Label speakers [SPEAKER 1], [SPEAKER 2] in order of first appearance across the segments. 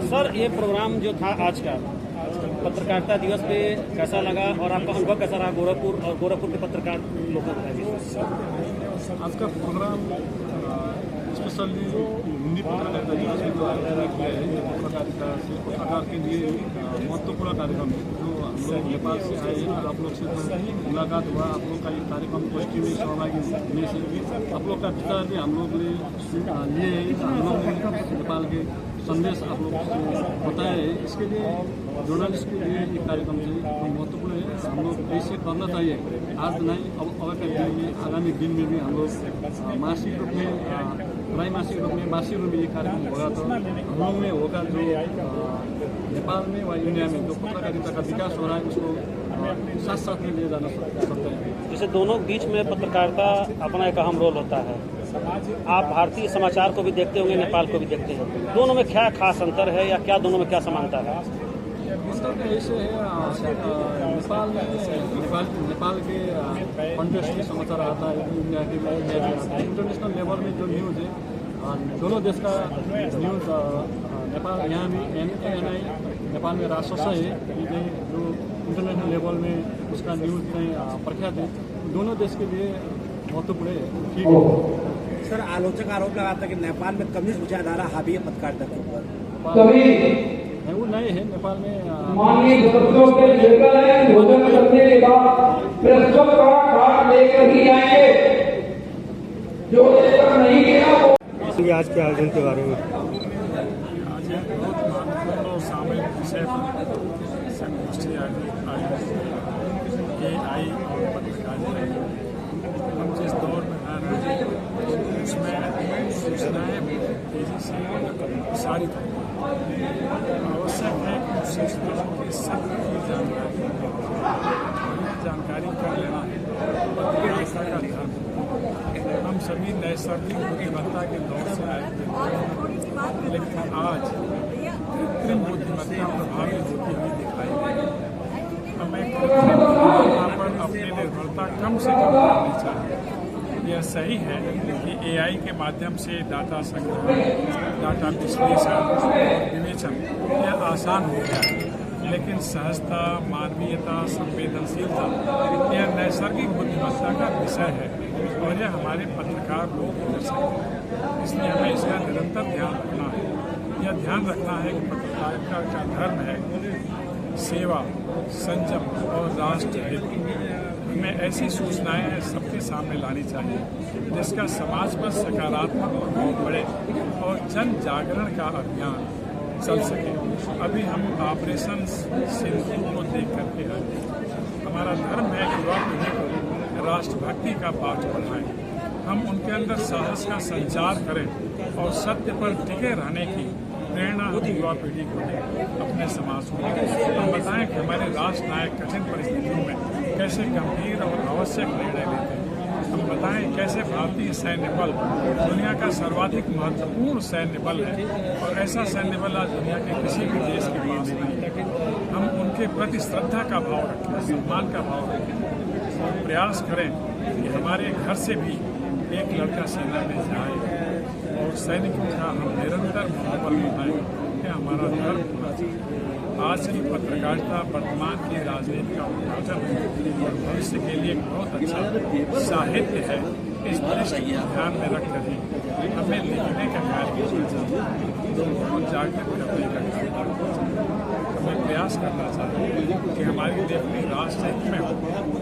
[SPEAKER 1] Sir, ये programme जो था आज का पत्रकारिता दिवस पे कैसा लगा और आपका अनुभव कैसा रहा गोरखपुर और गोरखपुर के पत्रकार लोगों का?
[SPEAKER 2] आज का प्रोग्राम स्पेशली हिंदी पत्रकारिता दिवस में जो आयोजन किया है, पत्रकारिता से पत्रकार के लिए महत्वपूर्ण कार्यक्रम है जो हम लोग नेपाल से आए हैं और आप लोग से जो मुलाकात हुआ, आप लोग का ये कार्यक्रम गोष्ठी में सहभागी होने से आप लोग का विचार भी हम लोग ने लिए है, हम लोग ने नेपाल के संदेश आप लोग को बताया है। इसके लिए जर्नलिस्ट के लिए ये कार्यक्रम चाहिँ महत्वपूर्ण है, हम लोग ऐसे करना चाहिए। आज नहीं अब के दिन में, आगामी दिन में भी हम लोग मासिक रूप में, त्रैमासिक रूप में, मासिक रूप में ये कार्यक्रम होगा तो हम लोग में होगा जो नेपाल में व इंडिया में जो पत्रकारिता का विकास हो रहा है उसको साथ साथ में ले जाना सकते हैं।
[SPEAKER 1] जैसे दोनों बीच में पत्रकारिता अपना एक अहम रोल होता है। आप भारतीय समाचार को भी देखते होंगे, नेपाल को भी देखते हैं, दोनों में क्या खास अंतर है या क्या दोनों में क्या समानता है?
[SPEAKER 2] मतलब ऐसे है, नेपाल के कॉन्टेक्स्ट में समाचार आता है, इंडिया के में आता है। इंटरनेशनल लेवल में जो न्यूज़ है, दोनों देश का न्यूज़ नेपाल यहाँ भी NNI नेपाल में राजस्व है, ये जो इंटरनेशनल लेवल में उसका न्यूज़ में प्रख्यात है, दोनों देश के लिए महत्वपूर्ण है। ठीक है
[SPEAKER 3] सर, आलोचक आरोप लगाता है कि नेपाल में कम्युनिस्ट विचारधारा हावी है पत्रकारिता के ऊपर।
[SPEAKER 2] वो नहीं है नेपाल में
[SPEAKER 4] माननीय सदस्यों के लेकर भोजन करने के बाद प्रस्तुत का कार्ड लेकर ही आएंगे, जो लेकर नहीं गया वो।
[SPEAKER 1] आज के आयोजन के बारे में
[SPEAKER 2] आज एक बहुत महत्वपूर्ण और सामयिक विषय पर संगोष्ठी AI और पत्रकारिता हम जिस दौर में रह रहे हैं उसमें सूचनाएं तेजी से प्रसारित होती हैं। आवश्यक है कि सूचनाओं की सत्य की जानकारी कर लेना पत्रकारिता का धर्म। हम सभी नैसर्गिक बुद्धिमत्ता के दौर से आए थे, लेकिन आज कृत्रिम बुद्धिमत्ता प्रभावी होती हुई दिखाई दे। हमें कृत्रिम बुद्धिमत्ता पर अपनी निर्भरता कम से कम करनी चाहिए। यह सही है कि AI के माध्यम से डाटा संग्रह, डाटा विश्लेषण और विवेचन यह आसान हो गया है, लेकिन सहजता, मानवीयता, संवेदनशीलता यह नैसर्गिक बुद्धिमत्ता का विषय है और यह हमारे पत्रकार लोग कर सकते हैं। इसलिए हमें इसका निरंतर ध्यान रखना है। यह ध्यान रखना है कि पत्रकारिता का धर्म है सेवा, संयम और राष्ट्र हित। हमें ऐसी सूचनाएं सबके सामने लानी चाहिए जिसका समाज पर सकारात्मक प्रभाव पड़े और जन जागरण का अभियान चल सके। अभी हम ऑपरेशन सिंधु को देख करके आए। हमारा धर्म है कि युवा पीढ़ी को राष्ट्रभक्ति का पाठ पढ़ाएं। हम उनके अंदर साहस का संचार करें और सत्य पर टिके रहने की प्रेरणा युवा पीढ़ी को दें, अपने समाज को। हम बताएं कि हमारे राष्ट्र नायक कठिन परिस्थितियों में कैसे गंभीर और आवश्यक निर्णय लेते हैं। हम बताएं कैसे भारतीय सैन्य बल दुनिया का सर्वाधिक महत्वपूर्ण सैन्य बल है और ऐसा सैन्य बल आज दुनिया के किसी भी देश के पास नहीं है। हम उनके प्रति श्रद्धा का भाव रखें, सम्मान का भाव रखें। प्रयास करें कि हमारे घर से भी एक लड़का सेना में जाए और सैनिकों का हम निरंतर मनोबल बढ़ाएं कि हमारा धर्म होना चाहिए। आज की पत्रकारिता वर्तमान की राजनीति का उद्घाटन है और भविष्य के लिए एक बहुत अच्छा साहित्य है। इस दृष्टि को ध्यान में रख कर हमें लिखने का कार्य करना चाहिए, लोगों को जागृत करने का कार्य करना चाहिए। हमें प्रयास करना चाहिए कि हमारी लेखनी राष्ट्र हित में हो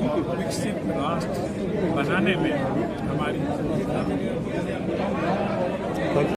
[SPEAKER 2] और विकसित राष्ट्र बनाने में हमारी भूमिका